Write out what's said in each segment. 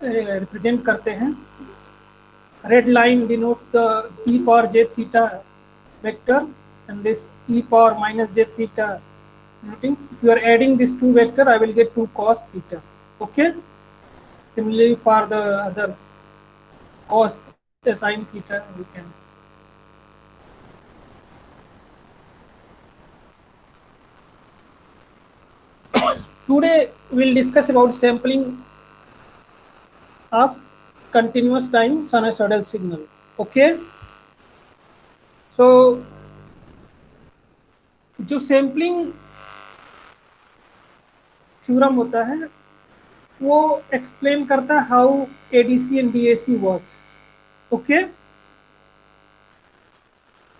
Represent करते हैं। Red line denotes the e power j theta vector, and this e power minus j theta denoting, if you are adding these two vector I will get 2 cos theta. Okay, similarly for the other cos sin theta we can. Today we will discuss about sampling of continuous time sinusoidal signal. Okay, so जो sampling theorem होता है वो explain करता है how ADC and DAC works. Okay,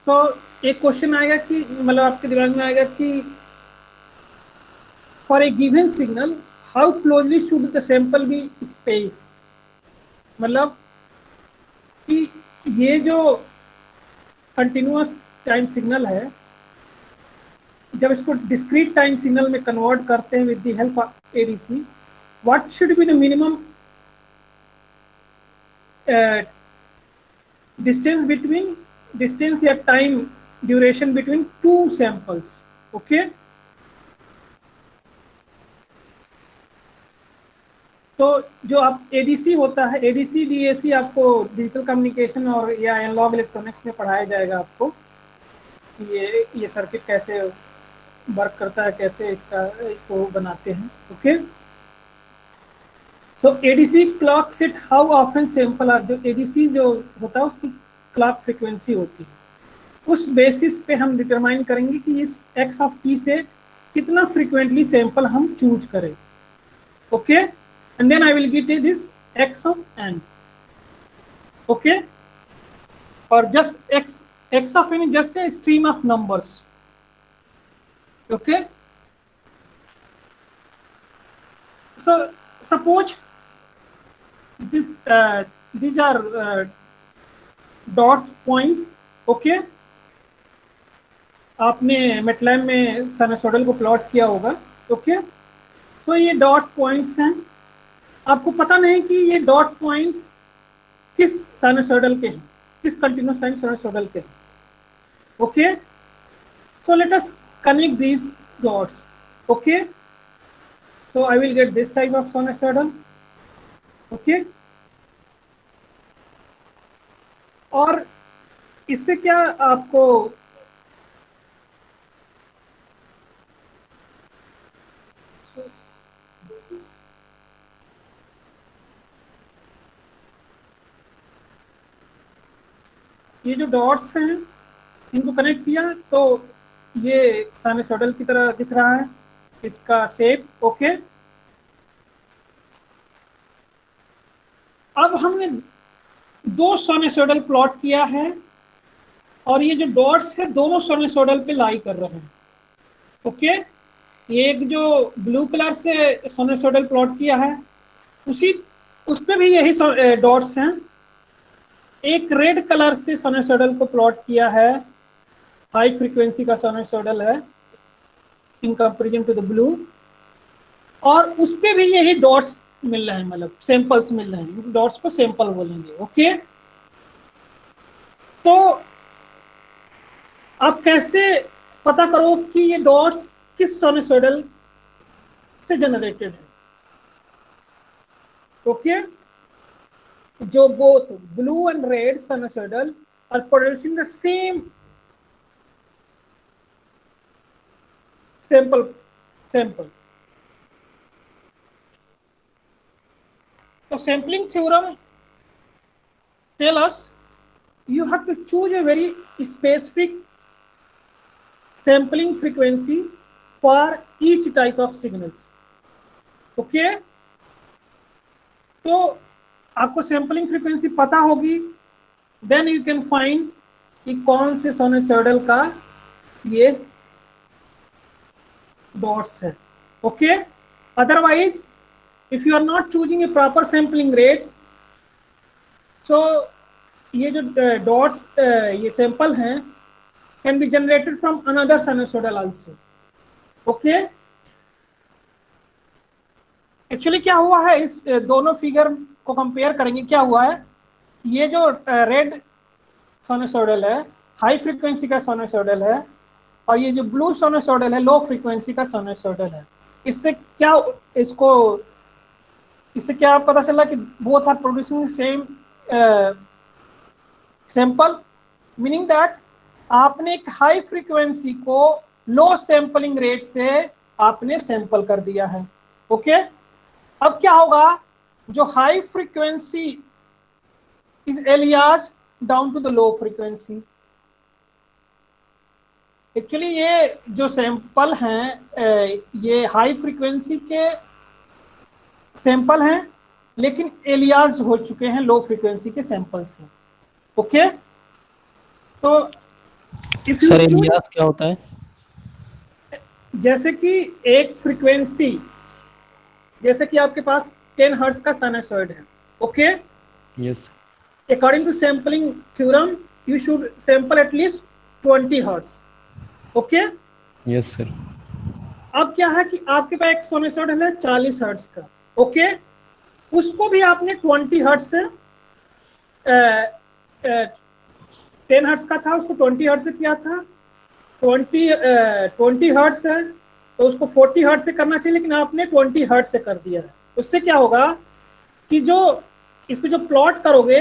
so एक question आएगा कि मतलब आपके दिमाग में आएगा कि for a given signal how closely should the sample be space, मतलब कि ये जो कंटिन्यूअस टाइम सिग्नल है जब इसको डिस्क्रीट टाइम सिग्नल में कन्वर्ट करते हैं with the help of ADC, what should be the minimum distance या time duration between two samples. Okay, तो जो आप एडीसी होता है, एडीसी डीएसी आपको डिजिटल कम्युनिकेशन और या एनालॉग इलेक्ट्रॉनिक्स में पढ़ाया जाएगा आपको, ये सर्किट कैसे वर्क करता है, कैसे इसको बनाते हैं। Okay, so ADC clock set how often sample are, जो एडीसी जो होता है उसकी क्लॉक फ्रीक्वेंसी होती है, उस बेसिस पे हम डिटरमाइन करेंगे कि इस एक्स ऑफ टी से कितना फ्रीक्वेंटली सैंपल हम चूज करें। Okay, and then I will get this x of n. Okay, और just x of n just a stream of numbers. Okay, so suppose these are dot points. Okay, आपने MATLAB में sinusoidal को plot किया होगा। Okay, तो ये dot points हैं, आपको पता नहीं कि ये डॉट पॉइंट्स किस साइनसॉइडल के हैं, किस कंटिन्यूअस टाइम साइनसॉइडल के हैं। Okay, so let us connect these dots. Okay, so I will get this type of sinusoidal. Okay, और इससे क्या आपको ये जो डॉट्स हैं इनको कनेक्ट किया तो ये साइनसॉइडल की तरह दिख रहा है इसका शेप। ओके, अब हमने दो साइनसॉइडल प्लॉट किया है और ये जो डॉट्स है दोनों साइनसॉइडल पे लाई कर रहे हैं। ओके, एक जो ब्लू कलर से साइनसॉइडल प्लॉट किया है उसी उस पे भी यही डॉट्स हैं। एक रेड कलर से साइनसॉइडल को प्लॉट किया है, हाई फ्रीक्वेंसी का साइनसॉइडल है in comparison to the blue, और उस पे भी यही डॉट्स मिल रहे हैं, मतलब सैंपल्स मिल रहे हैं, डॉट्स को सैंपल बोलेंगे। ओके, तो आप कैसे पता करो कि ये डॉट्स किस साइनसॉइडल से जनरेटेड है। ओके, जो both blue and red sinusoidal are producing the same sample. So sampling theorem tell us you have to choose a very specific sampling frequency for each type of signals. Okay, तो आपको sampling frequency पता होगी, then you can find कि कौन से sinusoidal का ये dots है। Okay, otherwise if you are not choosing a proper sampling rates, so ये जो dots ये sample हैं can be generated from another sinusoidal also. Okay, actually क्या हुआ है इस दोनों फिगर को कंपेयर करेंगे, क्या हुआ है, ये जो रेड साइनसॉइडल है हाई फ्रीक्वेंसी का साइनसॉइडल है, और ये जो ब्लू साइनसॉइडल है लो फ्रीक्वेंसी का साइनसॉइडल है। इससे क्या इसको इससे क्या पता चला कि both are producing same sample, meaning that आपने एक हाई फ्रीक्वेंसी को लो सैंपलिंग रेट से आपने सैंपल कर दिया है। ओके, अब क्या होगा, जो high frequency is alias down to the low frequency. Actually ये जो सैंपल हैं ये हाई फ्रीक्वेंसी के सैंपल हैं, लेकिन एलियास हो चुके हैं लो फ्रीक्वेंसी के सैंपल से। ओके, तो if you sir choose, alias क्या होता है? जैसे कि एक फ्रीक्वेंसी, जैसे कि आपके पास 10 हर्ट्ज का साइनसॉइड है। Okay, yes. According to sampling theorem you should sample at least 20 hertz. Okay, yes sir. अब क्या है कि आपके पास एक साइनसॉइड है 40 हर्ट्ज का। ओके, उसको भी आपने 20 हर्ट्ज से 10 हर्ट्ज का था, उसको 20 हर्ट्ज से किया था। 20 हर्ट्ज है तो उसको 40 हर्ट्ज से करना चाहिए, लेकिन आपने 20 हर्ट्ज से कर दिया है। उससे क्या होगा कि जो इसको जो प्लॉट करोगे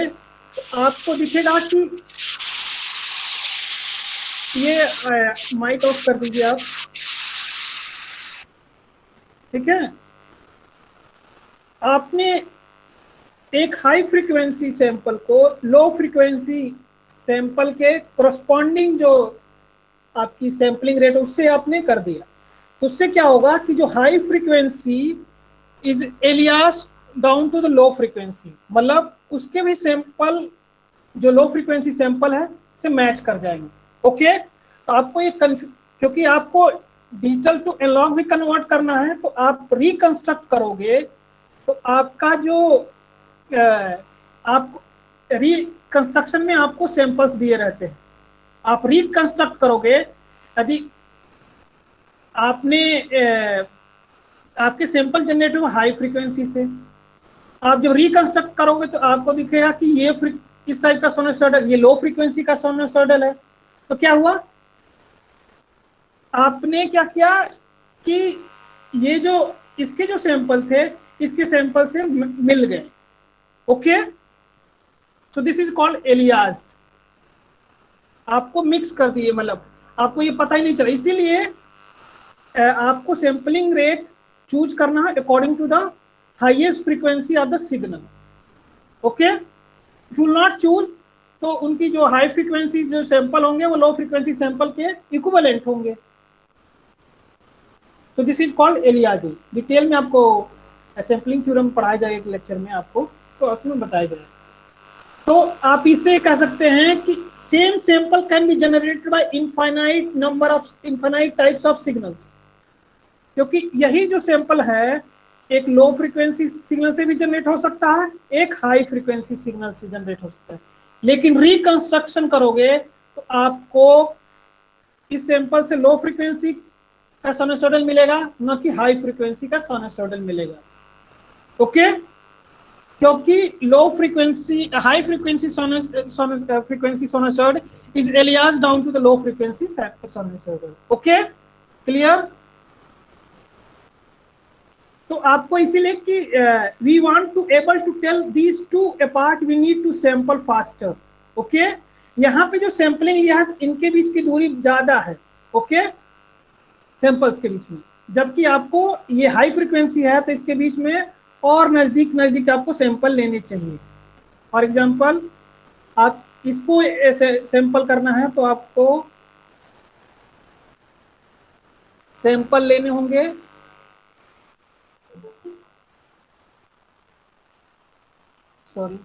तो आपको दिखेगा कि ये माइक ऑफ कर दीजिए आप, ठीक है। आपने एक हाई फ्रीक्वेंसी सैंपल को लो फ्रीक्वेंसी सैंपल के कोरस्पॉन्डिंग जो आपकी सैंपलिंग रेट उससे आपने कर दिया, तो उससे क्या होगा कि जो high frequency is alias down to the low frequency, मतलब उसके भी सैंपल जो लो फ्रीक्वेंसी सैंपल है से मैच कर जाएंगे। ओके, तो आपको ये क्योंकि आपको डिजिटल टू एनालॉग भी कन्वर्ट करना है, तो आप रिकंस्ट्रक्ट करोगे तो आपका जो आप रिकंस्ट्रक्शन में आपको सैंपल्स दिए रहते हैं, आप रिकंस्ट्रक्ट करोगे। यदि आपने आपके सैंपल जनरेट हुए हाई फ्रीक्वेंसी से, आप जब रिकंस्ट्रक्ट करोगे तो आपको दिखेगा कि ये इस टाइप का साइनसॉइडल, ये लो फ्रीक्वेंसी का साइनसॉइडल है। तो क्या हुआ, आपने क्या किया कि ये जो इसके जो सैंपल थे इसके सैंपल से मिल गए। Okay, so this is called aliased. आपको मिक्स कर दिए, मतलब आपको ये पता ही नहीं चला। इसीलिए आपको सैंपलिंग रेट चूज करना है according to the highest frequency of the signal. Okay, if you not choose तो उनकी जो हाई फ्रीक्वेंसी जो सैंपल होंगे वो लो फ्रीक्वेंसी सैंपल के इक्विवेलेंट होंगे। So this is called aliasing. Detail में आपको सैंपलिंग थ्योरम पढ़ाया जाएगा एक लेक्चर में, आपको तो उसमें बताया जाएगा। तो आप इसे कह सकते हैं कि same sample can be generated by infinite number of infinite types of signals, क्योंकि यही जो सैंपल है एक लो फ्रीक्वेंसी सिग्नल से भी जनरेट हो सकता है, एक हाई फ्रीक्वेंसी सिग्नल से जनरेट हो सकता है। लेकिन रिकंस्ट्रक्शन करोगे तो आपको इस सैंपल से लो फ्रीक्वेंसी का साइनसॉइडल मिलेगा, न कि हाई फ्रीक्वेंसी का साइनसॉइडल मिलेगा। ओके, क्योंकि low frequency high frequency frequency sinusoid is alias down to the low frequency sinusoidal. Okay, clear. तो आपको इसीलिए कि we want to able to tell these two apart we need to sample faster. Okay, यहाँ पे जो sampling लिया है इनके बीच की दूरी ज्यादा है। ओके, सैंपल्स के बीच में, जबकि आपको ये हाई फ्रीक्वेंसी है तो इसके बीच में और नजदीक नजदीक आपको सैंपल लेने चाहिए। फॉर एग्जांपल आप इसको सैंपल करना है तो आपको सैंपल लेने होंगे सॉरी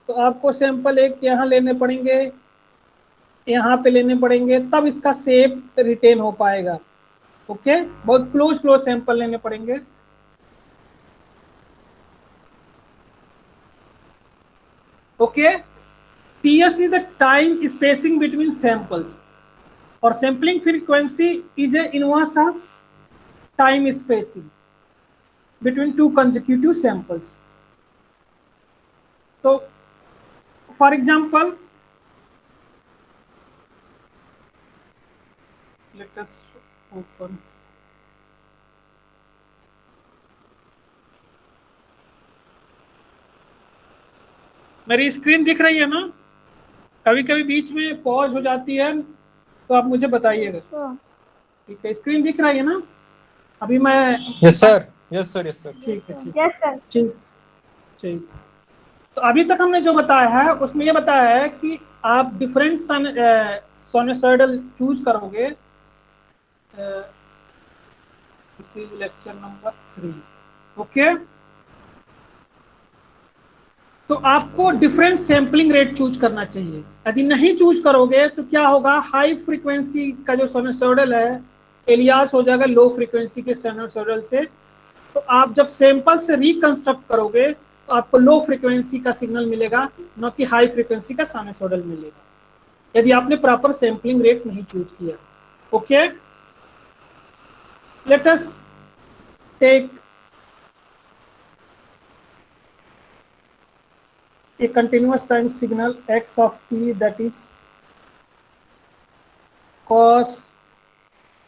तो आपको सैंपल एक यहाँ लेने पड़ेंगे, यहाँ पे लेने पड़ेंगे, तब इसका शेप रिटेन हो पाएगा। ओके, बहुत क्लोज क्लोज सैंपल लेने पड़ेंगे। Okay, TS is the time spacing between samples, और sampling frequency is a inverse of time spacing between two consecutive samples. तो for example, let us open. मेरी screen दिख रही है ना? कभी कभी बीच में पॉज हो जाती है, तो आप मुझे बताइएगा। ठीक है, स्क्रीन दिख रही है ना? अभी मैं yes sir, yes sir, yes sir. ठीक है, ठीक ठीक। तो अभी तक हमने जो बताया है उसमें ये बताया है कि आप डिफरेंट साइनसॉइडल चूज करोगे। This is lecture number 3। Okay, तो आपको डिफरेंट सैम्पलिंग रेट चूज करना चाहिए। यदि नहीं चूज करोगे तो क्या होगा, हाई फ्रीक्वेंसी का जो साइनसॉइडल है एलियास हो जाएगा लो फ्रीक्वेंसी के साइनसॉइडल से। तो आप जब सैंपल से रिकंस्ट्रक्ट करोगे तो आपको लो फ्रीक्वेंसी का सिग्नल मिलेगा, न कि हाई फ्रीक्वेंसी का साइनसॉइडल मिलेगा, यदि आपने प्रॉपर सैम्पलिंग रेट नहीं चूज किया। Okay, let us take a continuous time signal x of t, that is cos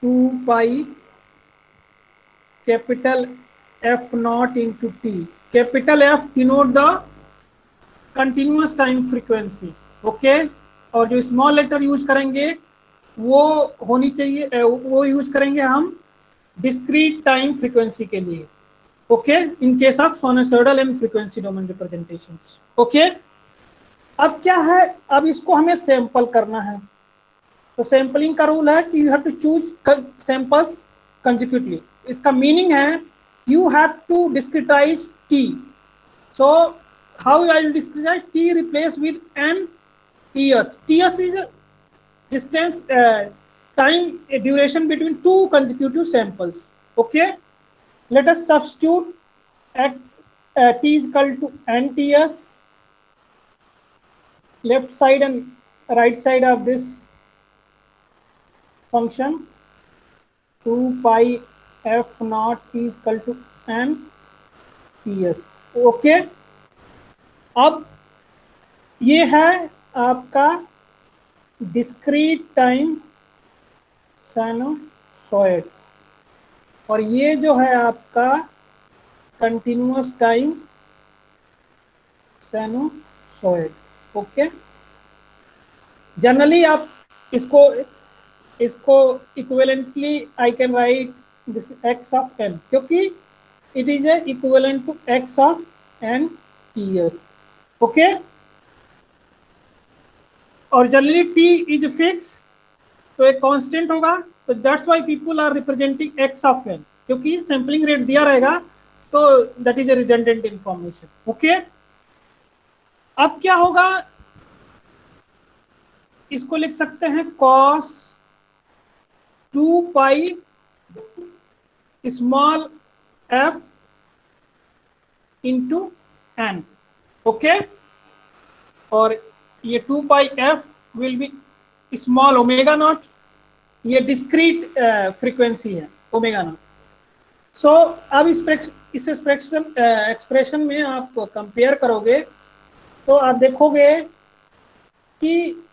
2 pi capital F naught into t. Capital F denote the continuous time frequency. Okay, और जो small letter use करेंगे वो होनी चाहिए, वो use करेंगे हम discrete time frequency के लिए। Okay, in case of sinusoidal and frequency domain representations. Okay, अब क्या है, अब इसको हमें सैंपल करना है। तो सैंपलिंग का रूल है कि you have to choose samples consecutively. इसका मीनिंग है you have to discretize T. So how I will discretize T, replace with n Ts. Ts is distance time duration between two consecutive samples. Okay, let us substitute x t is equal to nts, left side and right side of this function 2 pi f naught t is equal to n ts। Okay, अब ये है आपका discrete time sinusoid, और ये जो है आपका continuous time sinusoid. Okay, generally आप इसको equivalently I can write this x of n, क्योंकि it is a equivalent to x of n Ts. Okay, और जनरली टी इज फिक्स, तो एक कांस्टेंट होगा, तो that's why people are representing x of n, क्योंकि sampling rate दिया रहेगा तो that is a redundant information. Okay, अब क्या होगा, इसको लिख सकते हैं cos 2 pi small f into n. Okay, और ये 2 pi f will be small omega naught, ये डिस्क्रीट फ्रीक्वेंसी है ओमेगा नॉट। सो अब इस एक्सप्रेशन में आप कंपेयर करोगे तो आप देखोगे कि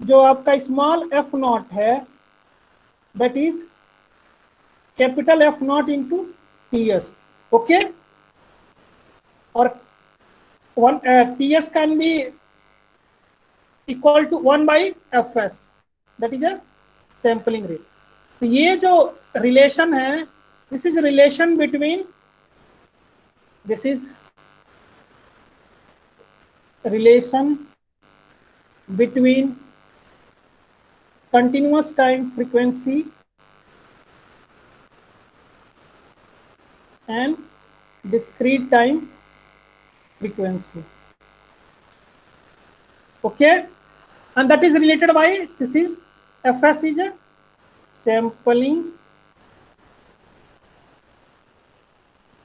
जो आपका स्मॉल एफ नॉट है that is capital F naught into T S. Okay, और T S can be equal to 1 by F S, that is a sampling rate. तो ये जो रिलेशन है, this is relation between, this is relation between continuous time frequency and discrete time frequency. Okay, and that is related by this is fs is a sampling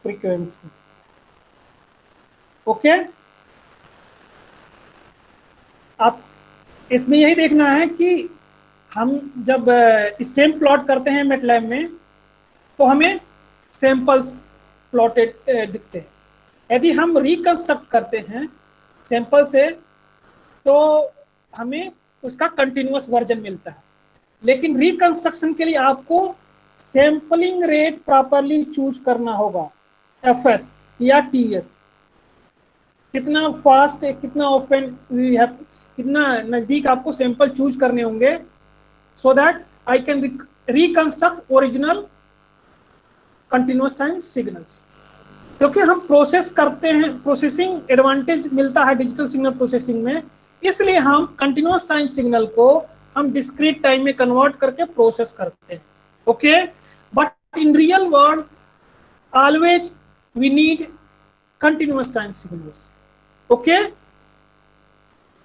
frequency. Okay, आप इसमें यही देखना है कि हम जब स्टेम प्लॉट करते हैं मैटलैब में तो हमें सैंपल्स प्लॉटेड दिखते हैं। यदि हम रिकंस्ट्रक्ट करते हैं सैंपल से तो हमें उसका कंटिन्यूअस वर्जन मिलता है। लेकिन रिकंस्ट्रक्शन के लिए आपको सैंपलिंग रेट प्रॉपरली चूज करना होगा, एफएस या टीएस, कितना फास्ट है, कितना ऑफन वी हैव, कितना नजदीक आपको सैंपल चूज करने होंगे, so that I can reconstruct original continuous time signals. क्योंकि हम प्रोसेस करते हैं, प्रोसेसिंग एडवांटेज मिलता है डिजिटल सिग्नल प्रोसेसिंग में, इसलिए हम कंटिन्यूअस टाइम सिग्नल को हम डिस्क्रीट टाइम में कन्वर्ट करके प्रोसेस करते हैं। Okay, but in real world always we need continuous time signals. Okay,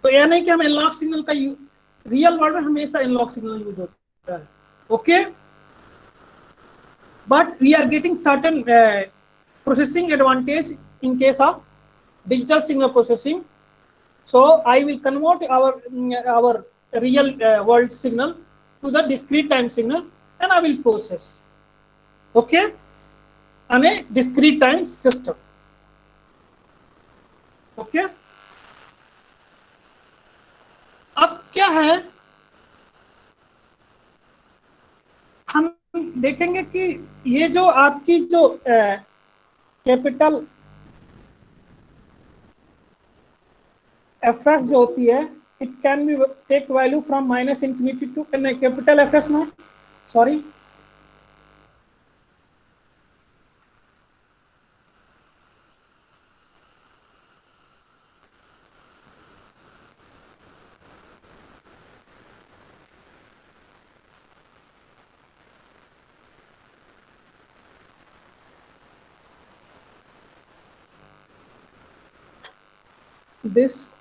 तो यह नहीं कि हम एनालॉग सिग्नल का रियल वर्ल्ड में हमेशा एनालॉग सिग्नल यूज होता है। Okay, but we are getting certain processing advantage in case of digital signal processing. So I will convert our real world signal to the discrete time signal and I will process, okay, on a discrete time system. Okay, अब क्या है, हम देखेंगे कि ये जो आपकी जो कैपिटल एफ एस जो होती है, it can be take value from minus infinity to capital F s naught, sorry, this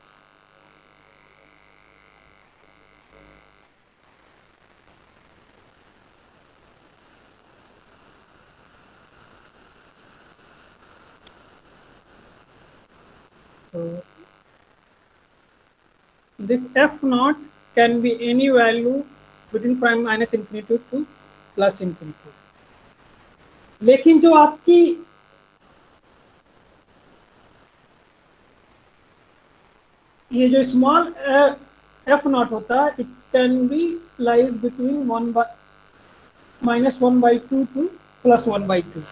this f naught can be any value between from minus infinity to plus infinity. लेकिन जो आपकी ये जो small f naught होता है, it can be lies between one by -1/2 to +1/2।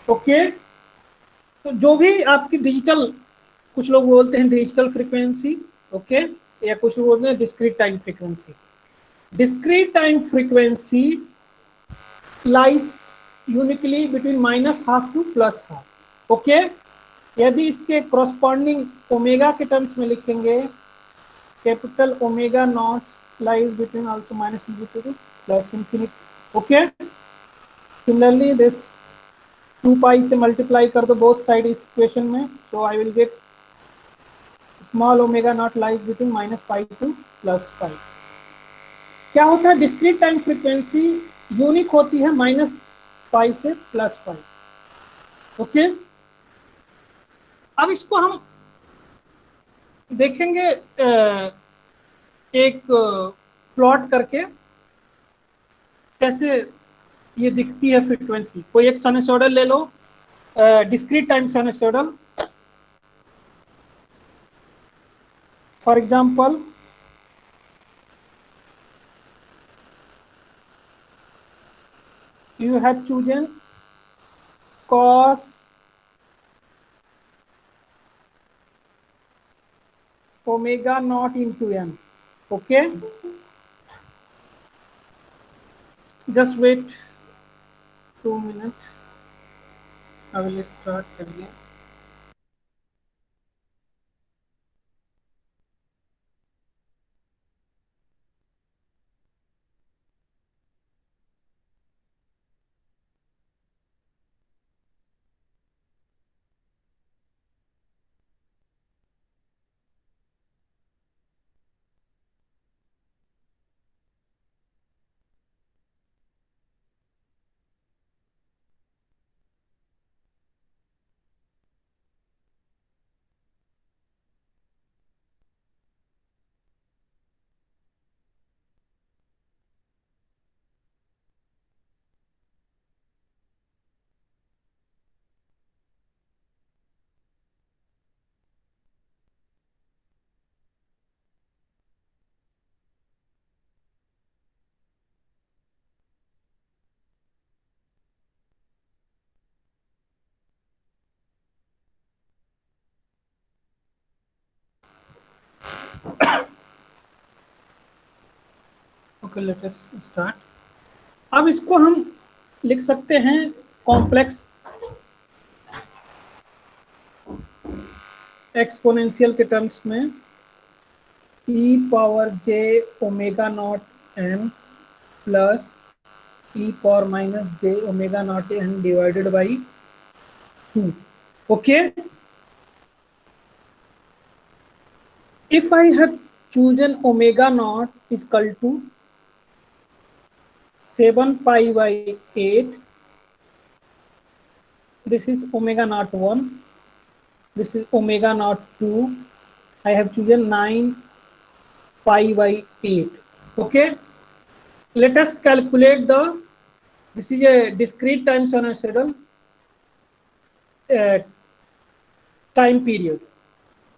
Okay, तो जो भी आपकी डिजिटल, कुछ लोग बोलते हैं डिजिटल फ्रीक्वेंसी, ओके, या कुछ लोग बोलते हैं discrete time frequency. Discrete time frequency lies uniquely between -12 to +12। Okay, यदि इसके कॉरस्पॉन्डिंग ओमेगा के टर्म्स में लिखेंगे, capital omega naught lies between also -infinity to +infinity। Okay, similarly this 2 pi से मल्टीप्लाई कर दो बोथ साइड इस इक्वेशन में, so I will get small omega naught lies between -π to +π। क्या होता है, डिस्क्रीट टाइम फ्रीक्वेंसी यूनिक होती है -π से +π। ओके, अब इसको हम देखेंगे एक प्लॉट करके कैसे ये दिखती है फ्रीक्वेंसी। कोई एक साइनसॉइडल ले लो, discrete time sinusoidal, for example you have chosen cos omega naught into n। okay, just wait 2 minutes, I will start again। Okay, let us start. अब इसको हम लिख सकते हैं कॉम्प्लेक्स एक्सपोनेंशियल के टर्म्स में, e power j omega naught n plus e power minus j omega naught n divided by 2. Okay, if I have chosen omega naught is equal to 7 pi by 8, this is omega naught 1, this is omega naught 2, I have chosen 9 pi by 8. Okay, let us calculate the, this is a discrete time sinusoidal time period.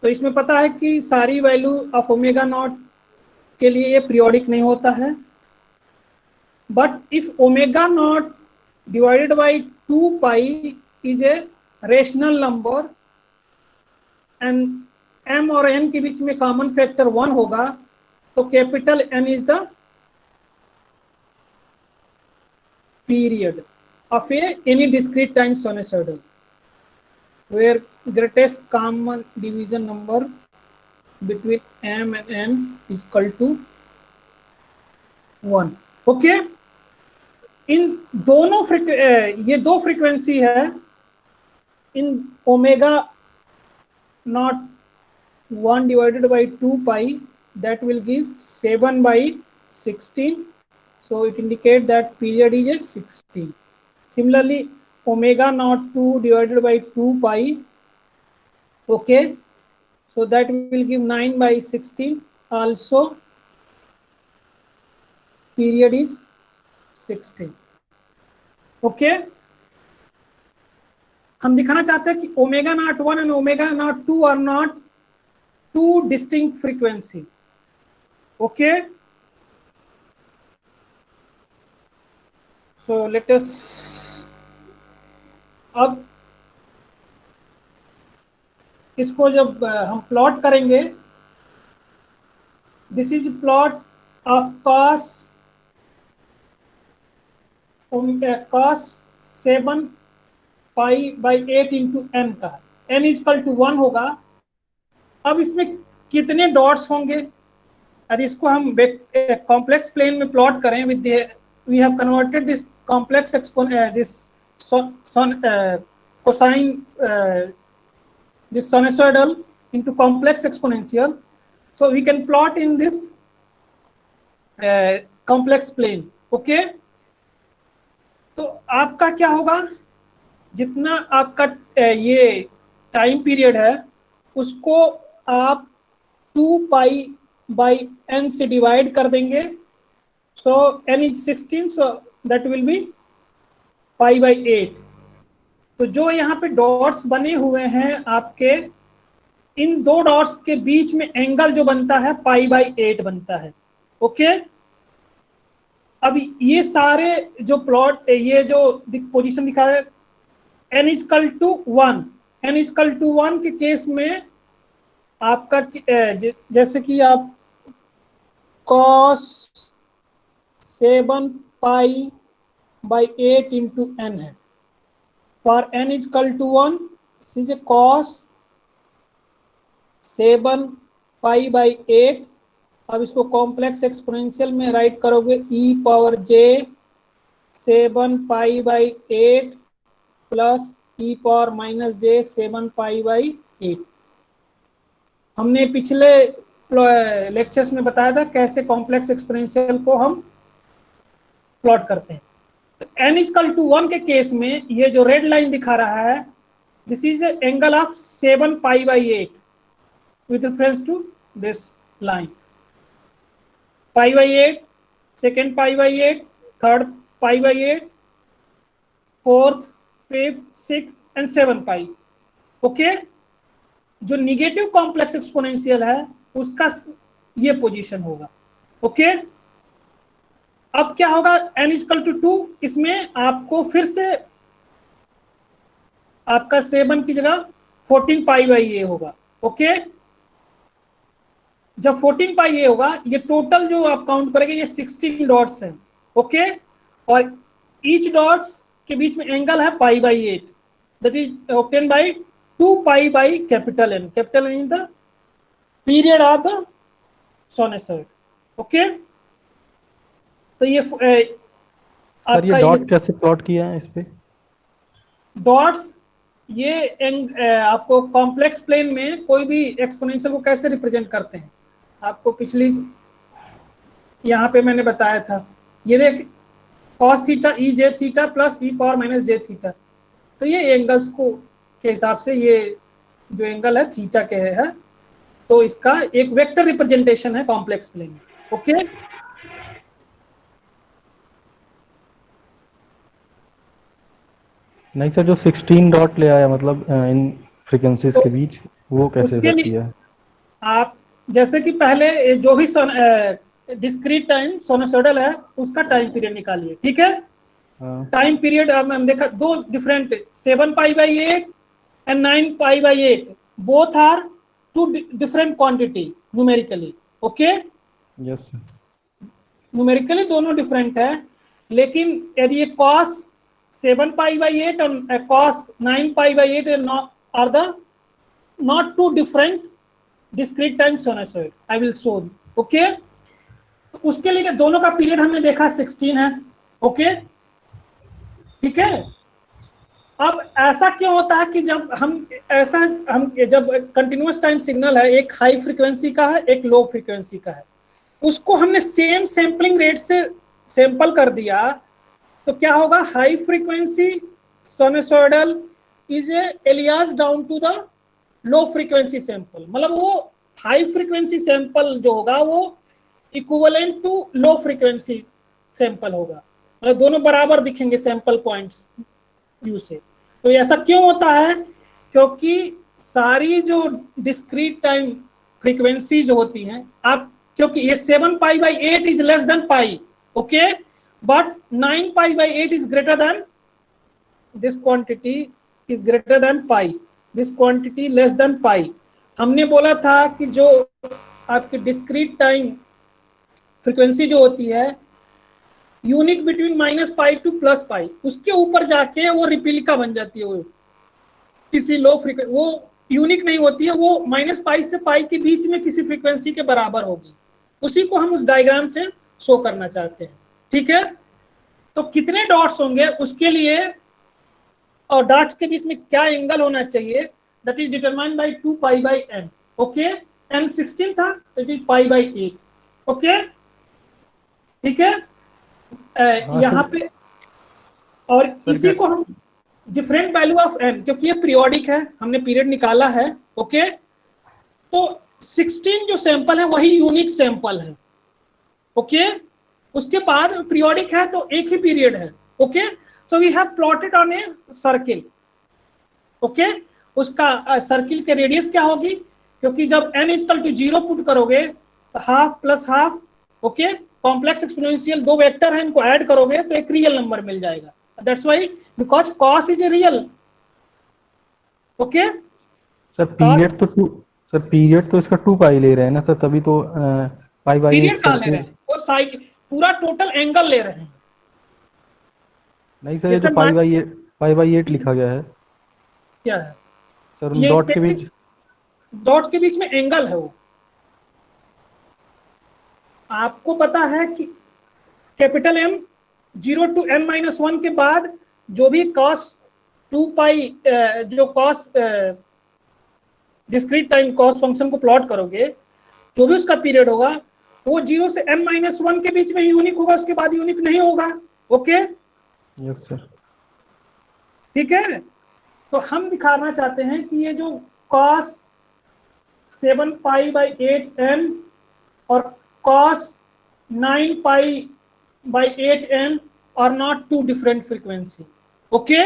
तो इसमें पता है कि सारी value of omega naught के लिए ये periodic नहीं होता है, but if omega naught divided by 2 pi is a rational number and m और n के बीच में कॉमन फैक्टर 1 होगा, तो capital N is the period of any discrete time sinusoidal where greatest common division number between m and n is equal to 1. Okay, इन दोनों ये दो frequency है in omega naught 1 divided by 2 pi, that will give 7 by 16, so it indicate that period is a 16. Similarly omega naught 2 divided by 2 pi, okay, so that will give 9 by 16, also period is 16. okay, हम दिखाना चाहते हैं कि omega naught 1 and omega naught 2 are not two distinct frequency. Okay, so let us, अब इसको जब हम plot करेंगे, this is plot of cos 7 pi by 8 into n का, n इज इक्वल टू 1 होगा. अब इसमें कितने डॉट्स होंगे, और इसको हम कॉम्प्लेक्स प्लेन में प्लॉट करें with we have converted this complex this cosine this sinusoidal into complex exponential, so we can plot in this complex plane. okay, तो आपका क्या होगा, जितना आपका ये टाइम पीरियड है उसको आप 2 पाई बाई n से डिवाइड कर देंगे, so n is 16, so that will be pi by 8. तो जो यहाँ पे डॉट्स बने हुए हैं आपके, इन दो डॉट्स के बीच में एंगल जो बनता है पाई बाई 8 बनता है. ओके, अब ये सारे जो प्लॉट, ये जो पोजीशन दिखा है n equal to 1, n equal to 1 के केस में आपका जैसे कि आप cos 7 pi by 8 into n है, for n is equal to 1, this is a cos 7 pi by 8. अब इसको कॉम्प्लेक्स एक्सपोनेंशियल में राइट करोगे e power j 7 pi by 8 plus e power minus j 7 pi by 8. हमने पिछले lectures में बताया था कैसे कॉम्प्लेक्स एक्सपोनेंशियल को हम प्लॉट करते हैं. n इक्वल टू 1 के केस में ये जो रेड लाइन दिखा रहा है, this is angle of 7 pi by 8 with reference to this line. Pi by 8, second pi by 8, third pi by 8, fourth, fifth, six and 7 pi. Okay, जो negative complex exponential है उसका ये पोजीशन होगा. Okay, अब क्या होगा, n इक्वल टू 2, इसमें आपको फिर से आपका 7 की जगह 14 पाई बाई ए होगा. ओके, जब 14 पाई ए होगा, ये टोटल जो आप काउंट करेंगे ये 16 डॉट्स हैं, ओके। और ईच डॉट्स के बीच में एंगल है pi by 8, that is obtain by 2 pi by capital N in the period of the sinusoid, okay. तो ये सर ये डॉट कैसे प्लॉट किया है इस पे? डॉट्स ये आपको कॉम्प्लेक्स प्लेन में कोई भी एक्सपोनेंशियल को कैसे रिप्रेजेंट करते हैं, आपको पिछली यहाँ पे मैंने बताया था। ये देख cos थीटा ई जे थीटा प्लस ई पावर माइनस जे थीटा, तो ये एंगल्स को के हिसाब से ये जो एंगल है थीटा के है, तो इसका एक वेक्टर रिप्रेजेंटेशन है कॉम्प्लेक्स प्लेन में, ओके। नहीं सर, जो 16 डॉट ले आया मतलब इन फ्रीक्वेंसीज तो के बीच, वो कैसे उसके सर लिए किया है? आप जैसे कि पहले जो भी डिस्क्रीट टाइम साइनसॉइडल है उसका टाइम पीरियड निकालिए, ठीक है। टाइम पीरियड हम देखा दो different 7 pi by 8 and 9 pi by 8, both are two different quantity numerically, okay. Yes sir. Numerically दोनों डिफरेंट है, लेकिन यदि ये cos 7 पाई बाई 8 और cos 9 pi by 8 are the not two different discrete time sinusoid, I will show you, okay। तो उसके लिए दोनों का पीरियड हमने देखा 16 है, ओके, ठीक है। अब ऐसा क्यों होता है कि जब हम जब कंटिन्यूअस टाइम सिग्नल है, एक हाई फ्रीक्वेंसी का है एक लो फ्रीक्वेंसी का है, उसको हमने सेम सैंपलिंग रेट से सैंपल कर दिया, तो क्या होगा, high frequency sinusoidal is a alias down to the low frequency sample, मतलब वो हाई फ्रीक्वेंसी सैंपल जो होगा वो equivalent to low frequency sample होगा, मतलब दोनों बराबर दिखेंगे सैंपल पॉइंट्स व्यू से। तो ऐसा क्यों होता है, क्योंकि सारी जो डिस्क्रीट टाइम फ्रीक्वेंसी जो होती हैं, आप क्योंकि ये 7 pi by 8 is less than pi, okay, but 9 pi by 8 is greater than this quantity is greater than pi, this quantity less than pi. हमने बोला था कि जो आपकी डिस्क्रीट टाइम फ्रीक्वेंसी जो होती है unique between minus pi two plus pi, उसके ऊपर जाके वो रिपिलिका बन जाती है, वो किसी लो फ्रीक्वेंसी, वो यूनिक नहीं होती है, वो माइनस पाई से पाई के बीच में किसी फ्रीक्वेंसी के बराबर होगी, उसी को हम उस डायग्राम से शो करना चाहते हैं, ठीक है। तो कितने डॉट्स होंगे उसके लिए, और डॉट्स के बीच में क्या एंगल होना चाहिए, that is determined by 2 pi by n, okay. n 16 था, that is pi by 8, okay, ठीक है। यहाँ पे और इसी को हम डिफरेंट वैल्यू ऑफ n, क्योंकि ये पीरियोडिक है, हमने पीरियड निकाला है, ओके। तो 16 जो सैंपल है वही यूनिक सैंपल है, ओके। उसके बाद पीरियोडिक है तो एक ही पीरियड है, okay. So we have plotted on a circle, okay. उसका सर्किल के रेडियस क्या होगी, क्योंकि जब n is equal to 0 put करोगे तो half plus half, okay, complex exponential दो वेक्टर है, इनको ऐड करोगे तो एक रियल नंबर मिल जाएगा, that's why because cos is a real, okay. Sir period तो इसका 2 पाई ले रहे हैं ना सर, तभी तो पाई बाई 8 पीरियड कहाँ ले रहे हैं, वो साइड पूरा टोटल एंगल ले रहे हैं। नहीं सर, ये तो पाई बाई 8 लिखा गया है, क्या है सर ये, डॉट के बीच, डॉट के बीच में एंगल है, वो आपको पता है कि कैपिटल M 0 to n - 1 के बाद जो भी cos 2 पाई जो cos discrete time cos function को प्लॉट करोगे, जो भी उसका पीरियड होगा वो 0 से n - 1 के बीच में यूनिक होगा, उसके बाद यूनिक नहीं होगा, ओके। यस सर, ठीक है। तो हम दिखाना चाहते हैं कि ये जो cos 7 पाई बाई 8n और cos 9 pi by 8n are not two different frequency, okay.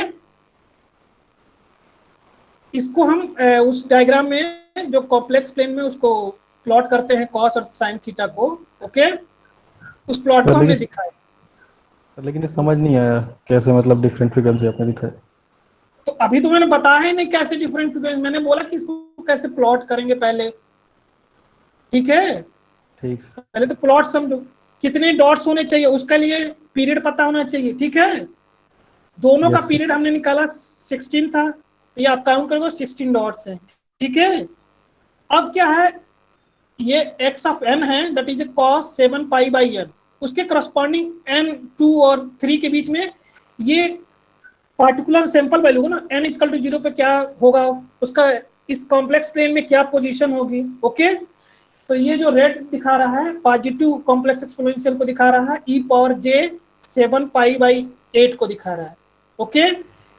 इसको हम उस डायग्राम में जो कॉम्प्लेक्स प्लेन में उसको प्लॉट करते हैं cos और sin थीटा को, ओके, उस प्लॉट को हमने दिखाया। लेकिन ये समझ नहीं आया कैसे, मतलब डिफरेंट फ्रीक्वेंसी आपने दिखाया। तो अभी तो मैंने बताया ही नहीं कैसे डिफरेंट फ्रीक्वेंसी, मैंने बोला कि इसको कैसे प्लॉट करेंगे पहले, ठीक है, ठीक सर। पहले तो प्लॉट समझो, कितने डॉट्स होने चाहिए उसका लिए पीरियड पता होना चाहिए। ठीक है, दोनों का यस सर। पीरियड हमने निकाला 16 था, तो ये आप काउंट करोगे 16 डॉट्स हैं। ठीक है, अब क्या है, ये x ऑफ n है, that is cos 7 pi by n, उसके करस्पॉन्डिंग n 2 और 3 के बीच में ये पार्टिकुलर सैंपल वैल्यू हो ना, n इक्वल टू 0 पे क्या होगा, उसका इस कॉम्प्लेक्स प्लेन में क्या पोजीशन होगी। ओके, तो ये जो रेड दिखा रहा है पॉजिटिव कॉम्प्लेक्स एक्सपोनेंशियल को दिखा रहा है, e power j 7 pi by 8 को दिखा रहा है। ओके,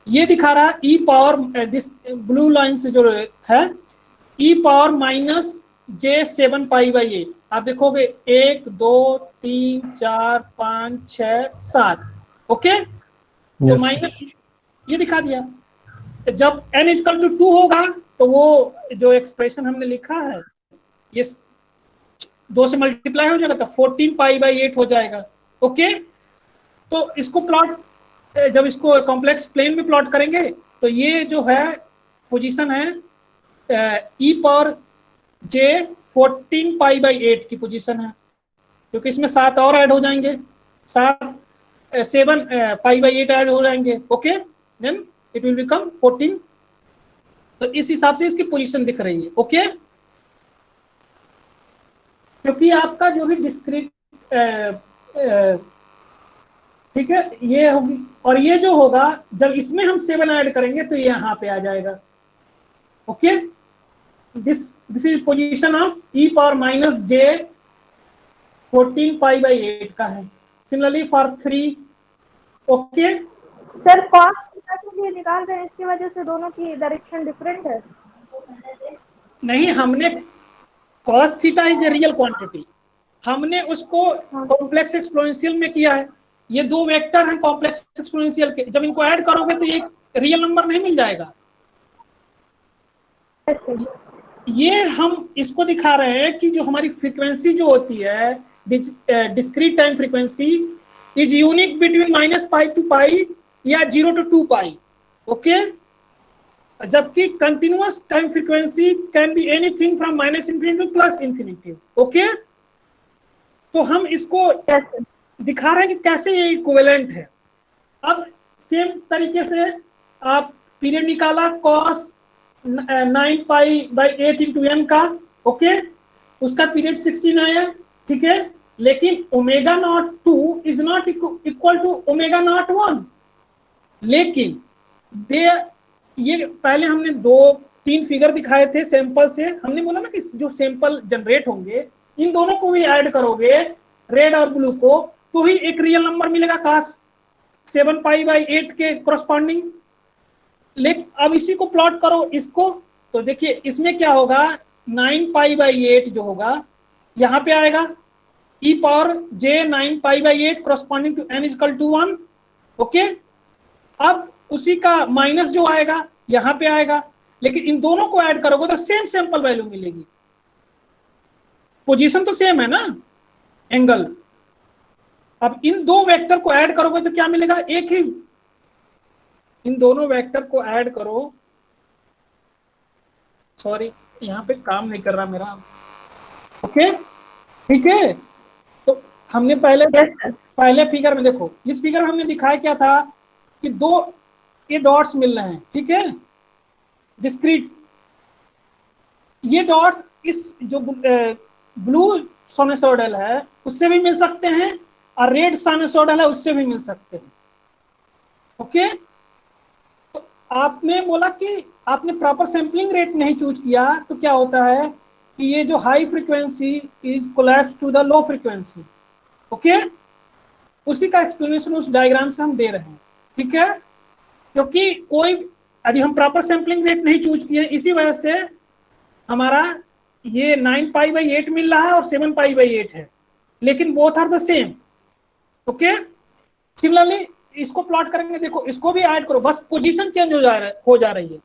ये दिखा रहा है e power, this blue line से जो है e power minus j 7 pi by 8। आप देखोगे 1 2 3 4 5 6 7। ओके, तो यस माइनस ये दिखा दिया। जब n इक्वल टू 2 होगा तो वो जो एक्सप्रेशन हमने लिखा है ये 2 से मल्टीप्लाई हो जाएगा तो 14 पाई बाई 8 हो जाएगा। ओके, तो इसको प्लॉट, जब इसको कॉम्प्लेक्स प्लेन में प्लॉट करेंगे तो ये जो है पोजीशन है e power j 14 pi by 8 की पोजीशन है, क्योंकि इसमें 7 और ऐड हो जाएंगे, 7 पाई बाई 8 ऐड हो जाएंगे। Okay, then it will become 14। तो इस हिसाब से इसकी पोजीशन दिख रही है। ओके, क्योंकि आपका जो भी डिस्क्रीट, ठीक है, ये होगी, और ये जो होगा जब इसमें हम 7 ऐड करेंगे तो ये यहाँ पे आ जाएगा। Okay, this is position of e power minus j 14 pi by 8 का है। Similarly for 3। Okay, sir cos theta के लिए निकाल रहे हैं, इसकी वजह से दोनों की डायरेक्शन डिफरेंट है। नहीं, हमने cos theta is a real quantity, हमने उसको कॉम्प्लेक्स एक्सपोनेंशियल में किया है। ये दो वेक्टर हैं कॉम्प्लेक्स एक्सपोनेंशियल के, जब इनको ऐड करोगे तो ये रियल नंबर नहीं मिल जाएगा। ये हम इसको दिखा रहे हैं कि जो हमारी फ्रीक्वेंसी जो होती है discrete time frequency is unique between minus pi to pi या 0 to 2 पाई। ओके, जबकि continuous time frequency can be anything from minus infinity to plus infinity. Okay, तो हम इसको दिखा रहे हैं कि कैसे ये इक्विवेलेंट है। अब सेम तरीके से आप पीरियड निकाला cos 9 pi by 8 into n का। ओके, उसका पीरियड 16 आया। ठीक है, लेकिन omega naught 2 is not equal to omega naught 1। लेकिन ये पहले हमने 2-3 फिगर दिखाए थे सैंपल से, हमने बोला ना कि जो सैंपल जनरेट होंगे इन दोनों को भी ऐड करोगे, रेड और ब्लू को, तो ही एक रियल नंबर मिलेगा cos 7 पाई बाई 8 के करस्पॉन्डिंग। लेकिन अब इसी को प्लॉट करो इसको, तो देखिए इसमें क्या होगा, 9 पाई बाई 8 जो होगा यहाँ पे आएगा e power j 9 pi by 8 corresponding to n equal to 1। Okay, अब उसी का माइनस जो आएगा यहाँ पे आएगा, लेकिन इन दोनों को ऐड करोगे तो सेम सैंपल वैल्यू मिलेगी। पोजीशन तो सेम है ना, एंगल। अब इन दो वेक्टर को ऐड करोगे तो क्या मिलेगा, एक ही। इन दोनों वेक्टर को ऐड करो, सॉरी यहाँ पे काम नहीं कर रहा मेरा। ओके, ठीक है, तो हमने पहले फिगर में देखो, इस फिगर में हमने दिखाया क्या था कि दो ये डॉट्स मिल रहे हैं। ठीक है, डिस्क्रीट, ये डॉट्स इस जो ब्लू साइनसॉइडल है उससे भी मिल सकते हैं और रेड साइनसॉइडल है उससे भी मिल सकते हैं। ओके, तो आपने बोला कि आपने प्रॉपर सैंपलिंग रेट नहीं चूज किया, तो क्या होता है कि ये जो high frequency is collapse to the low frequency. Okay, उसी का एक्सप्लेनेशन उस डायग्राम से हम दे रहे हैं। ठीक है, क्योंकि कोई यदि हम प्रॉपर सैंपलिंग रेट नहीं चूज किए, इसी वजह से हमारा ये 9 पाई बाई 8 मिल रहा है और 7 पाई बाई 8 है, लेकिन both are the same. Okay, similarly इसको प्लॉट करेंगे, देखो इसको भी ऐड करो, बस पोजीशन चेंज हो जा रही है।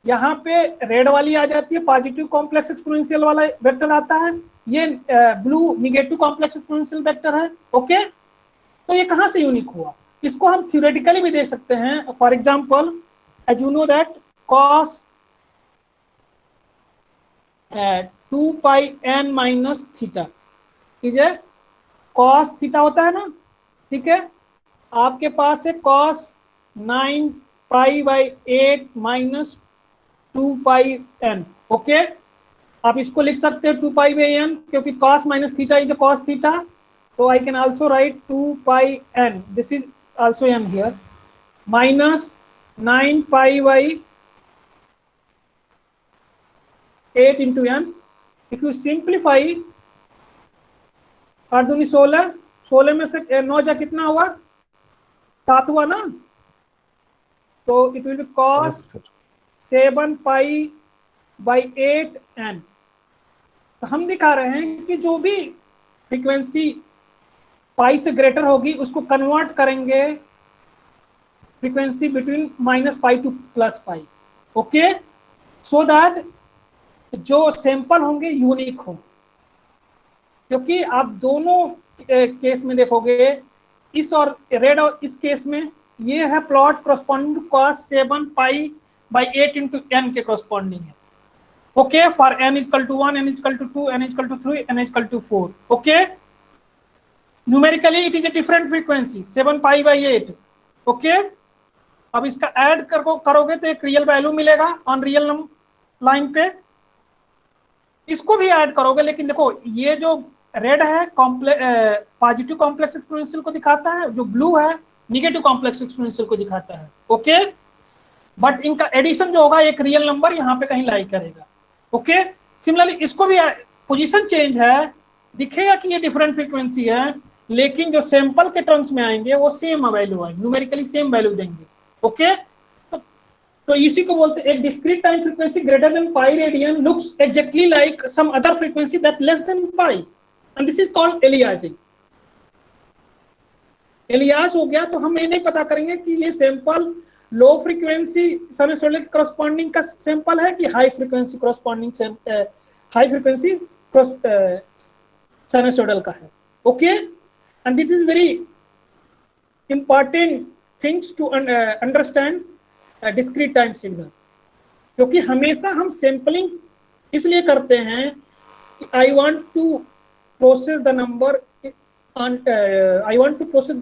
यहाँ पे रेड वाली आ जाती है, पॉजिटिव कॉम्प्लेक्स एक्सपोनेंशियल वाला वेक्टर आता है, ये blue negative complex exponential vector है। ओके, तो ये कहाँ से यूनिक हुआ, इसको हम थ्योरेटिकली भी देख सकते हैं। For example, as you know that cos 2 pi n minus theta, कीजिए कॉस थीटा होता है ना, ठीक है, आपके पास है cos 9 pi by 8 minus 2 pi n। Okay, आप इसको लिख सकते हो 2 पाई बाई n, क्योंकि cos minus theta is cos theta, तो I can also write 2 pi n, this is also n here, minus 9 pi by 8 into n। If you simplify, 8 दूनी 16, 16 में से 9 जा कितना हुआ, 7 हुआ ना, तो it will B cos 7 pi by 8 n। तो हम दिखा रहे हैं कि जो भी फ्रीक्वेंसी पाई से ग्रेटर होगी उसको कन्वर्ट करेंगे frequency between minus pi two plus pi. Okay, so that जो सैंपल होंगे यूनिक हो, क्योंकि आप दोनों केस में देखोगे, इस और रेड और इस केस में ये है plot corresponding to cos 7 pi by 8 into n के करस्पॉन्डिंग है। Okay, for n is equal to 1, n is equal to 2, n is equal to 3, n is equal to 4। Okay, numerically it is a different frequency 7 pi by 8। Okay, अब इसका add करोगे तो एक real value मिलेगा on real line पे, इसको भी add करोगे, लेकिन देखो ये जो रेड है पॉजिटिव कॉम्प्लेक्स एक्सपोनेंशियल को दिखाता है, जो ब्लू है निगेटिव कॉम्प्लेक्स एक्सपोनेंशियल को दिखाता है। ओके, बट इनका एडिशन जो होगा एक रियल नंबर यहाँ पे कहीं लाई करेगा। ओके, सिमिलरली इसको भी पोजीशन चेंज है, दिखेगा कि ये डिफरेंट फ्रीक्वेंसी है, लेकिन जो सैंपल के टर्म्स में आएंगे वो सेम वैल्यू आएंगे, न्यूमेरिकली सेम वैल्यू देंगे। ओके, तो इसी को बोलते हैं एक discrete time frequency greater than pi radian looks exactly like some other frequency that less than pi, and this is called aliasing. Alias हो गया तो हम ये नहीं पता करेंगे कि ये sample low frequency sinusoidal corresponding का सैंपल है कि high frequency corresponding high frequency sinusoidal का है। Okay, and this is very important things to understand discrete time signal, क्योंकि हमेशा हम सैंपलिंग इसलिए करते हैं कि I want to process the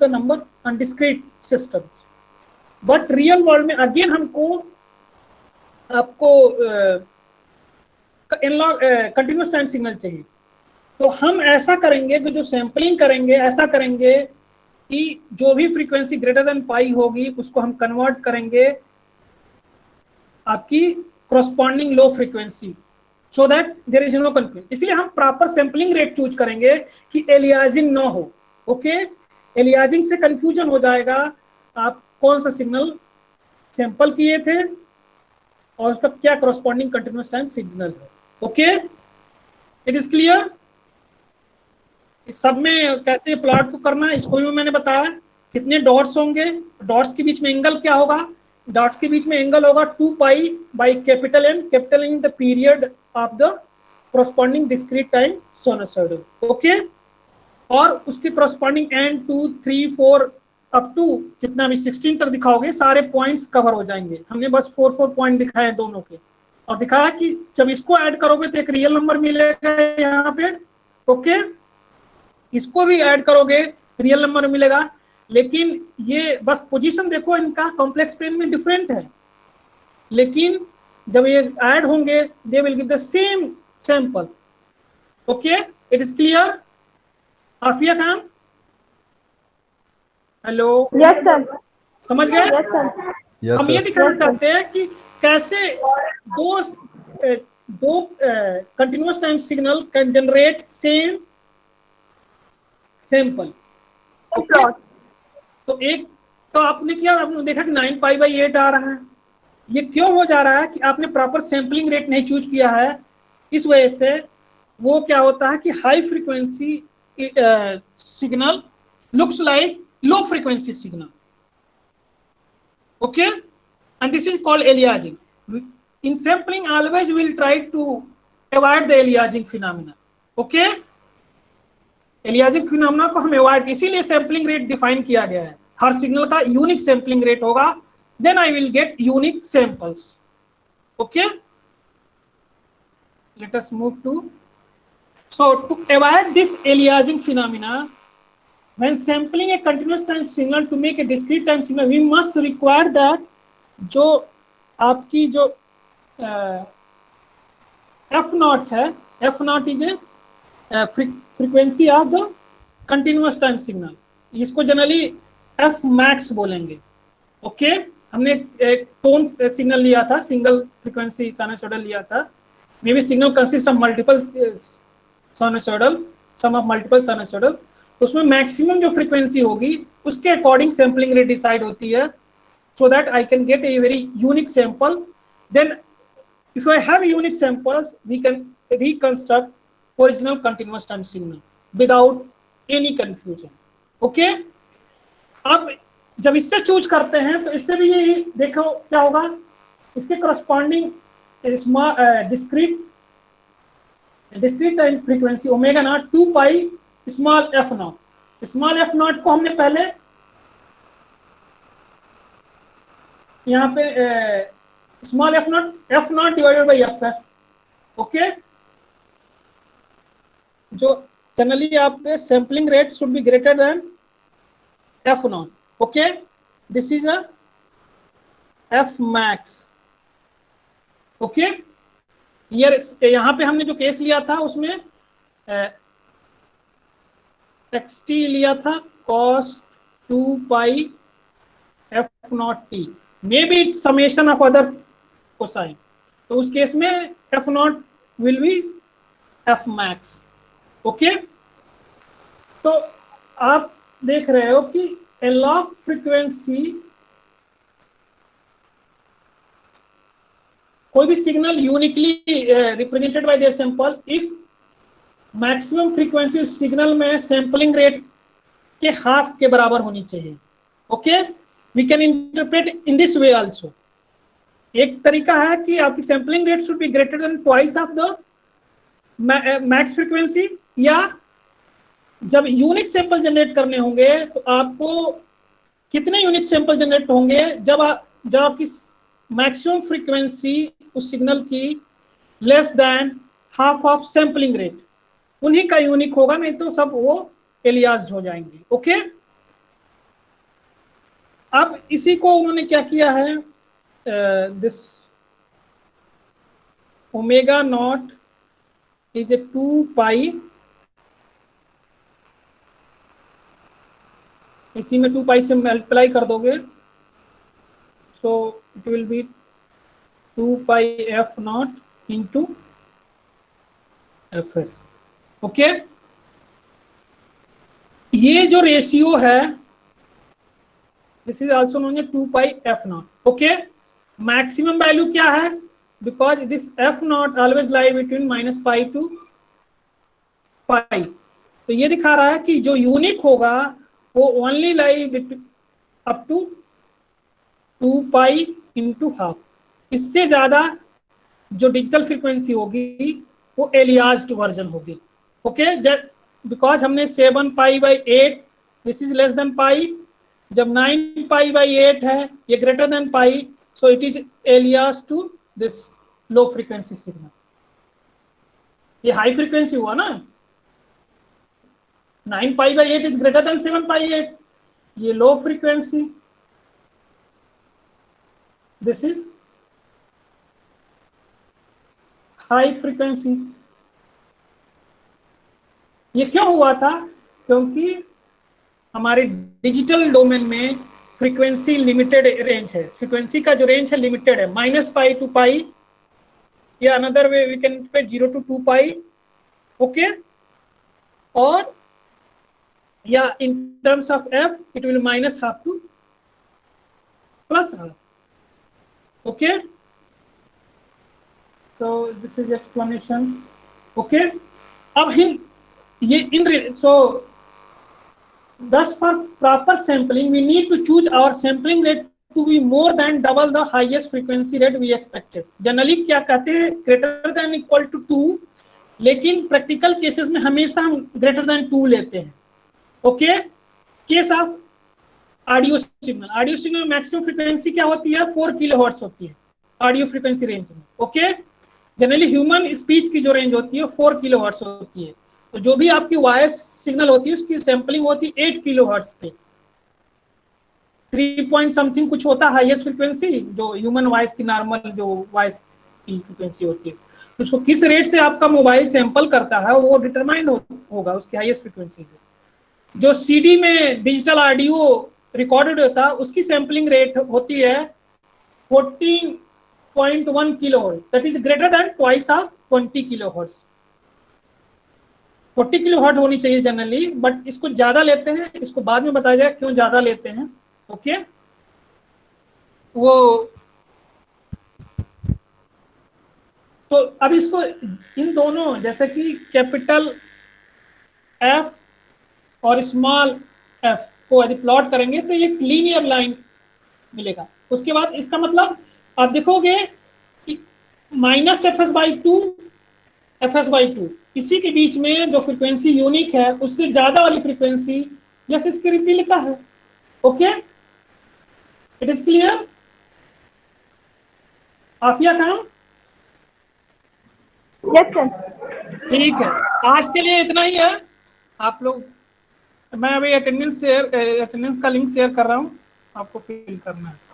number on discrete system, but real world में अगेन हमको आपको कंटिन्यूअस टाइम सिग्नल चाहिए। तो हम ऐसा करेंगे कि जो सैंपलिंग करेंगे ऐसा करेंगे कि जो भी फ्रीक्वेंसी ग्रेटर देन पाई होगी उसको हम कन्वर्ट करेंगे आपकी corresponding low frequency, so that there is no confusion. इसलिए हम प्रॉपर सैंपलिंग रेट चूज करेंगे कि एलियाजिंग ना हो। ओके, एलियाजिंग से कंफ्यूजन हो जाएगा, आप कौन सा सिग्नल सैंपल किए थे और उसका क्या corresponding कंटिन्यूअस टाइम सिग्नल है। Okay, it is clear? इस सब में कैसे प्लॉट को करना है इसको भी मैंने बताया। कितने डॉट्स होंगे, डॉट्स के बीच में एंगल क्या होगा, डॉट्स के बीच में एंगल होगा 2 pi by capital N the period of the corresponding discrete time sinusoidal। Okay, और उसके corresponding n 2 3 4 अप टू जितना भी 16 तक दिखाओगे सारे पॉइंट्स कवर हो जाएंगे। हमने बस 4 पॉइंट दिखाए दोनों के, और दिखाया कि जब इसको ऐड करोगे तो एक रियल नंबर मिलेगा यहाँ पे। ओके, इसको भी ऐड करोगे रियल नंबर मिलेगा, लेकिन ये बस पोजीशन देखो इनका कॉम्प्लेक्स पेन में डिफरेंट है, लेकिन जब ये ऐड होंगे they will give the same sample. Okay, it is clear? Afiya Khan, hello? Yes sir. समझ गए? Yes sir. हम ये दिखाना चाहते हैं कि कैसे दो continuous time signal can generate same sample. तो एक तो आपने किया, आपने देखा कि 9 पाई बाई 8 आ रहा है। ये क्यों हो जा रहा है कि आपने प्रॉपर सैंपलिंग रेट नहीं चूज किया है, इस वजह से वो क्या होता है कि high frequency signal looks like low frequency signal. Okay, and this is called aliasing. In sampling always will try to avoid the aliasing phenomena. Okay, aliasing phenomena को हम अवॉइड, इसीलिए सैंपलिंग रेट डिफाइन किया गया है। हर signal का unique sampling rate होगा, then I will get unique samples. Okay, let us move to So to avoid this aliasing phenomena, when sampling a continuous time signal to make a discrete time signal, we must require that जो आपकी जो f naught है, f naught is a frequency of the continuous time signal. इसको generally f max बोलेंगे. Okay हमने एक tone signal लिया था, सिंगल फ्रीक्वेंसी साइनसॉइडल लिया था. Maybe signal consist of multiple sinusoidal, sum of multiple sinusoidal. उसमें मैक्सिमम जो फ्रीक्वेंसी होगी उसके अकॉर्डिंग सैम्पलिंग रेट डिसाइड होती है, so that I can get a very unique sample. Then if I have unique samples, we can reconstruct original continuous time signal without any confusion. Okay? अब जब इससे choose करते हैं तो इससे भी ये देखो क्या होगा, इसके corresponding discrete time frequency omega naught 2 pi small f not. Small f not को हमने पहले यहाँ पे small f not divided by F S. Okay, जो जनरली आप sampling rate should be greater then F naught. Okay, this is a F max. Okay, यहाँ पे हमने जो केस लिया था उसमें एक्स टी लिया था cos 2 pi F not T, may be summation of other cosine. तो उस केस में F not will be F max. Okay, तो आप देख रहे हो कि a log frequency, कोई भी signal uniquely represented by their sample if maximum frequency उस सिग्नल में सैंपलिंग रेट के हाफ के बराबर होनी चाहिए. Okay, we can interpret in this way also. एक तरीका है कि आपकी sampling rate should be greater than twice of the max frequency, या जब यूनिक सैंपल जनरेट करने होंगे तो आपको कितने यूनिक सैंपल जनरेट होंगे जब आपकी मैक्सिमम फ्रीक्वेंसी उस सिग्नल की less than half of sampling rate, उन्हीं का यूनिक होगा, नहीं तो सब वो एलियास हो जाएंगे. ओके, अब इसी को उन्होंने क्या किया है, this omega naught is a 2 pi, इसी में 2 पाई से मल्टीप्लाई कर दोगे, so it will be 2 pi F naught into F S. Okay, ये जो रेशियो है this is also known as 2 pi F naught. Okay, maximum value क्या है, because this F naught always lie between minus pi to pi. तो ये दिखा रहा है कि जो यूनिक होगा वो only lie up to 2 pi into half. इससे ज्यादा जो डिजिटल फ्रीक्वेंसी होगी वो एलियास्ड वर्जन होगी. ओके, बिकॉज हमने 7 pi by 8 this is less than pi, जब 9 पाई बाई 8 है ये greater than pi, so it is alias to this low frequency signal. ये हाई फ्रीक्वेंसी हुआ ना, 9 pi by 8 is greater than 7 pi 8, ये low frequency, this is high frequency. ये क्यों हुआ था, क्योंकि हमारे डिजिटल डोमेन में फ्रीक्वेंसी लिमिटेड रेंज है, फ्रीक्वेंसी का जो रेंज है लिमिटेड है, माइनस पाई टू पाई, या another way we can interpret 0 to 2 pi. Okay, और या in terms of f it will minus half to plus half. Okay, so this is explanation. Okay, अब ये in so thus for proper sampling we need to choose our sampling rate to be more than double the highest frequency rate we expected. Generally क्या कहते हैं, greater than equal to 2, लेकिन practical cases में हमेशा हम greater than 2 लेते हैं. Okay, case of audio signal में मैक्सिमम फ्रीक्वेंसी क्या होती है, 4 किलोहर्ट्ज होती है ऑडियो फ्रीक्वेंसी रेंज में. ओके, जनरली ह्यूमन स्पीच की जो रेंज होती है 4 किलोहर्ट्ज होती है. तो जो भी आपकी वॉइस सिग्नल होती है उसकी सैंपलिंग होती है 8 किलो हर्ट्ज पे। 3 पॉइंट समथिंग कुछ होता है हाईएस्ट फ्रीक्वेंसी, जो ह्यूमन वॉइस की नॉर्मल जो वॉइस की फ्रीक्वेंसी होती है, तो उसको किस रेट से आपका मोबाइल सैंपल करता है वो डिटरमाइन होगा उसकी हाईएस्ट फ्रीक्वेंसी से। जो सीडी में डिजिटल ऑडियो रिकॉर्डेड होता है उसकी सैंपलिंग रेट होती है 14.1 kilo hertz, that is greater than twice of 20 kilo hertz. 40 kilo hertz होनी चाहिए जनरली, बट इसको ज्यादा लेते हैं, इसको बाद में बताया जाए क्यों ज्यादा लेते हैं। ओके वो तो अब इसको इन दोनों जैसे कि कैपिटल एफ और स्मॉल एफ को यदि प्लॉट करेंगे तो ये लीनियर लाइन मिलेगा। उसके बाद इसका मतलब आप देखोगे कि माइनस (-fs/2 fs/2 इसी के बीच में जो फ्रीक्वेंसी यूनिक है उससे ज्यादा वाली फ्रीक्वेंसी जैसे स्क्रिप्ट लिखा है। Okay it is clear? Afiya काम यस सर। ठीक है, आज के लिए इतना ही है। आप लोग, मैं अभी अटेंडेंस का लिंक शेयर कर रहा हूँ, आपको फिल करना है।